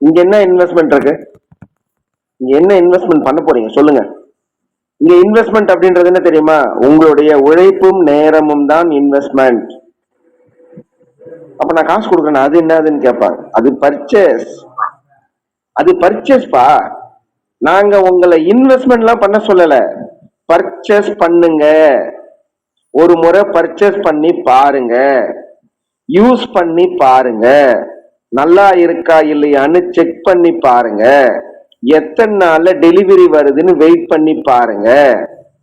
இங்க என்ன இன்வெஸ்ட்மெண்ட் இருக்கு? இங்க என்ன இன்வெஸ்ட்மெண்ட் பண்ண போறீங்க சொல்லுங்க. இங்க இன்வெஸ்ட்மெண்ட் அப்படின்றது என்ன தெரியுமா? உங்களுடைய உழைப்பும் நேரமும் தான் இன்வெஸ்ட்மெண்ட். அப்ப நான் காசு கொடுக்கறேன், அது என்னதுன்னு கேட்பாங்க. அது பர்ச்சேஸ். அது பர்ச்சேஸ்பா. நாங்க உங்களை இன்வெஸ்ட்மெண்ட் எல்லாம் பண்ண சொல்லல, பர்ச்சேஸ் பண்ணுங்க. ஒரு முறை பர்ச்சேஸ் பண்ணி பாருங்க, யூஸ் பண்ணி பாருங்க, நல்லா இருக்கா இல்லையான்னு செக் பண்ணி பாருங்க, எத்தனை நாள்ல டெலிவரி வருதுன்னு வெயிட் பண்ணி பாருங்க.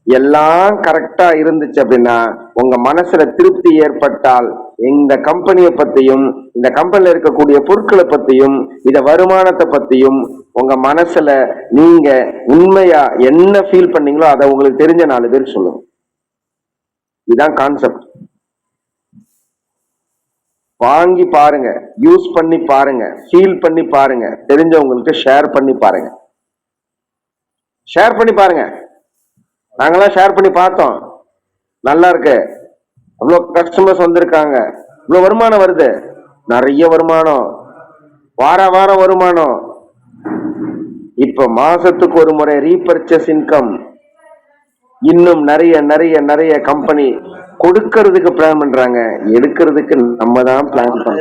எல்லாம் கரெக்டா இருந்துச்சு அப்படின்னா, உங்க மனசுல திருப்தி ஏற்பட்டால் இந்த கம்பெனியை பத்தியும் இந்த கம்பெனில இருக்கக்கூடிய பொருட்களை பத்தியும் இத வருமானத்தை பத்தியும் உங்க மனசுல நீங்க உண்மையா என்ன ஃபீல் பண்ணீங்களோ அதை உங்களுக்கு தெரிஞ்ச 4 பேர் சொல்லுங்க. இதுதான் கான்செப்ட். வாங்கி பாருங்க, யூஸ் பண்ணி பாருங்க, ஃபீல் பண்ணி பாருங்க, தெரிஞ்சவங்களுக்கு ஷேர் பண்ணி பாருங்க. ஷேர் பண்ணி பாருங்க. நாங்கெல்லாம் ஷேர் பண்ணி பார்த்தோம், நல்லா இருக்கு, அவ்வளோ கஸ்டமர்ஸ் வந்திருக்காங்க, இவ்வளோ வருமானம் வருது, நிறைய வருமானம், வாரம் வருமானம். இப்ப மாசத்துக்கு ஒரு முறை ரீபர்ச்சேஸ் இன்கம். இன்னும் நிறைய நிறைய நிறைய கம்பெனி கொடுக்கறதுக்கு பிளான் பண்றாங்க, எடுக்கிறதுக்கு நம்ம தான் பிளான் பண்றோம்.